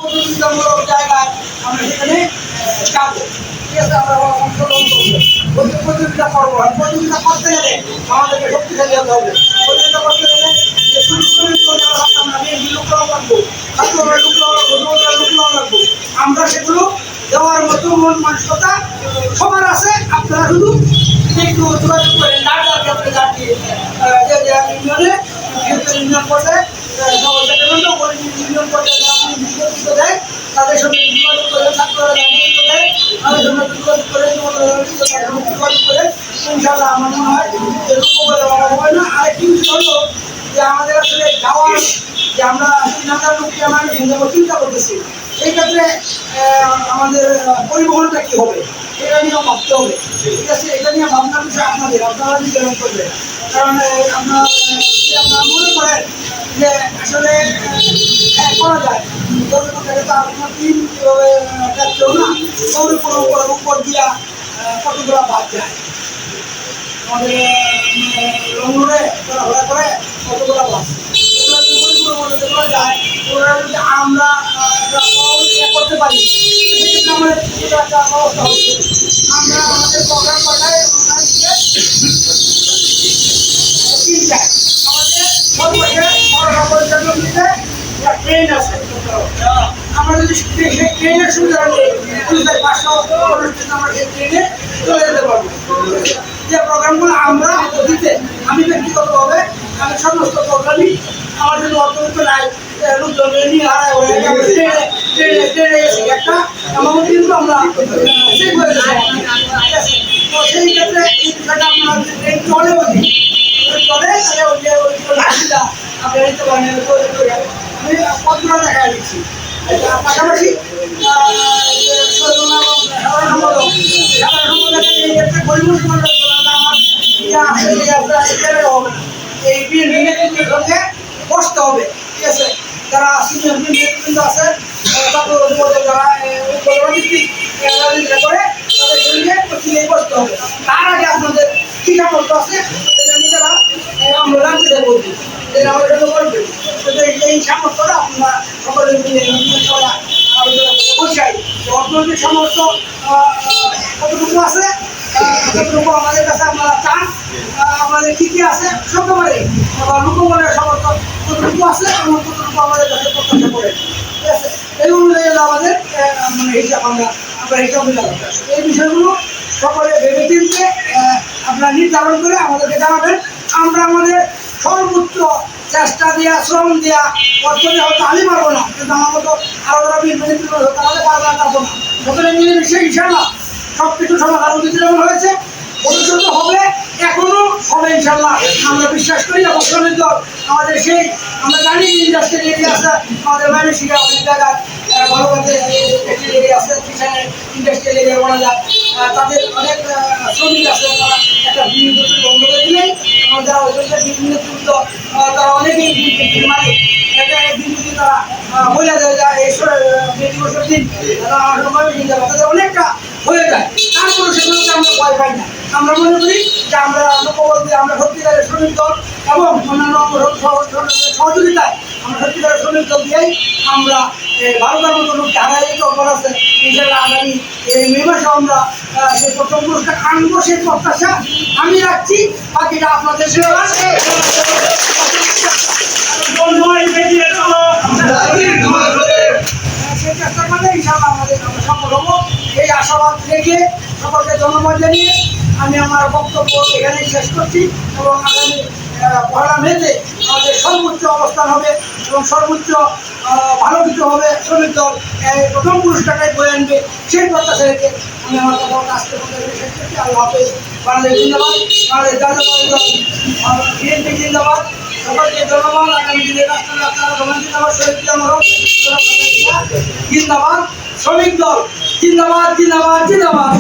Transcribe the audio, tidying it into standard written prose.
প্রতিযোগিতামূলক জায়গায় আমরা সেখানে যাবো। ঠিক আছে, আমরা অংশগ্রহণ করবো, প্রতিযোগিতা করবো। প্রতিযোগিতা করতে গেলে আমাদেরকে শক্তিশালী হতে হবে। প্রতিযোগিতা করতে গেলে আমরা সেগুলো দেওয়ার মতো মন মানসিকতা সবার আছে। আপনারা শুধু একটু যোগাযোগ করেন ইউনিয়নে ইউনিয়ন পর্যায়ে ইউনিয়ন পর্যায়ে দেয়, তাদের সঙ্গে যোগাযোগ করে ছাত্ররা দেয়, তাদের সঙ্গে যোগাযোগ করে যোগাযোগ করে ইনশাআল্লাহ আমার মনে হয় এরকম বলে বলা হয় না। আরেকটি বিষয় হলো যে আমাদের আসলে যাওয়ার যে আমরা ৩,০০০ লোককে আমরা চিন্তা করতেছি, এই ক্ষেত্রে আমাদের পরিবহনটা কী হবে এটা নিয়েও ভাবতে হবে। ঠিক আছে, এটা নিয়ে ভাবনার বিষয় আপনারা নির্ধারণ করবেন। কারণ আপনারা মনে করেন যে আসলে করা যায় তার কোনো দিন কেউ না দৌড়ে কোনো উপর দিয়া কতগুলো বাদ যায় আমাদের লঙ্গনে ঘোরাঘোরা করে কতগুলো বাস করা যায়। ওরা যদি আমরা করতে পারি সেক্ষেত্রে আমাদের একটা অবস্থা হচ্ছে আমরা আমাদের প্রোগ্রাম পাঠাই আমাদের সর্বশেষ ট্রেন আছে। আমরা যদি সেই ট্রেনের সুবিধা নিয়ে 500 আমরা সেই ট্রেনে চলে যেতে পারবো। যে প্রোগ্রামগুলো আমরা দিতে আমি ব্যক্তিগতভাবে আমি সমস্ত প্রোগ্রামই আমার জন্য অর্থনীত নাই লোকজন নিয়ে হারায় ট্রেনে গেছি একটা এমন কিন্তু আমরা ঠিক হয়ে যাচ্ছি। ঠিক আছে, তো সেই ক্ষেত্রে এই বিষয়টা আপনারা যদি ট্রেন চলে তাহলে আপনি নিতে পারেন। আমি পত্র দেখা দিচ্ছি পাশাপাশি বসতে হবে। ঠিক আছে, যারা সিনিয়র নেতৃবৃন্দ আছে যারা করে তাদের সঙ্গে বসতে হবে। তার আগে আপনাদের কী সামর্থ্য আছে নিজেরা আমরা জানতে চাই বলছি আমাদের জন্য করবেন। এই সামর্থ্যটা আপনারা সকলে মিলে আলোচনা করে বসাই অর্থনৈতিক সামর্থ্য কতটুকু আছে, কতটুকু আমাদের কাছে আপনারা চান, আমাদের কী কী আছে সকলে লোকবলের সামর্থ্য কতটুকু আছে এবং কতটুকু আমাদের কাছে প্রত্যাশা করে। ঠিক আছে, এই অনুযায়ী আমাদের মানে হিসাব আমরা হিসাব মিলাব। এই বিষয়গুলো সকলে ভেবে চিনতে আপনারা নির্ধারণ করে আমাদেরকে জানাবেন। আমরা আমাদের সর্বোচ্চ চেষ্টা দেওয়া শ্রম দেওয়া অর্থ দেওয়া হয়তো আমি পারবো না, কিন্তু আমার মতো আরো যারা তাহলে পারবো না। সকলে মিলেমিশে ইনশাল্লাহ সব কিছু সমাধান যেমন হয়েছে ভবিষ্যতে হবে, এখনো হবে ইনশাল্লাহ আমরা বিশ্বাস করি। এবং শ্রমিক দল আমাদের সেই আমরা জানি ইন্ডাস্ট্রিয়াল এরিয়া আছে আমাদের ময়মনসিংহে অনেক জায়গায় ভালোভাবে এরিয়া আছে, সেখানে ইন্ডাস্ট্রিয়াল এরিয়া বলা যায়। তাদের অনেক শ্রমিক আছে, তারা একটা বিনিয়োগ বন্ধ করে দিলেই যারা নেতৃত্ব তারা অনেকেই মালিক একটা একদিন যদি তারা হয়ে যায় দিবসের দিন তাদের অনেকটা হয়ে যায়, তারপরে সেগুলোকে আমরা ভয় পাই না। আমরা মনে করি যে আমরা লোকবল দিয়ে আমরা সত্যিকারের শ্রমিক দল এবং অন্যান্য সহযোগিতায় আমরা সত্যিকারের শ্রমিক দল দিয়েই আমরা ভারতের মতো লোককে হারাই যেতে অপর আছে। ইনশাল্লাহ আগামী এই মে মাসে আমরা সেই প্রথম পুরস্কার আনবো, সেই প্রত্যাশা আমি রাখছি। বাকিটা আপনাদের সেই চেষ্টা করলে ইনশাল্লাহ আমাদের আমরা সফল হবো এই আশাবাদ রেখে সকলকে ধন্যবাদ জানিয়ে আমি আমার বক্তব্য এখানেই শেষ করছি। এবং আগামী 1 মেতে আমাদের সর্বোচ্চ অবস্থান হবে এবং সর্বোচ্চ ভালো কিছু হবে। শ্রমিক দল প্রথম পুরস্কারটাই বয়ে আনবে সেই প্রত্যাশা রেখে আমি আমার কথা আজকে শেষ করছি। আল্লাহ হাফেজ। বাংলাদেশ জিন্দাবাদ, বাংলাদেশ জাতীয়তাবাদী দল বিএনপি জিন্দাবাদ। সকলকে ধন্যবাদ। আগামী দিনে জিন্দাবাদ, জিন্দাবাদ, শ্রমিক দল জিন্দাবাদ, জিন্দাবাদ, জিন্দাবাদ।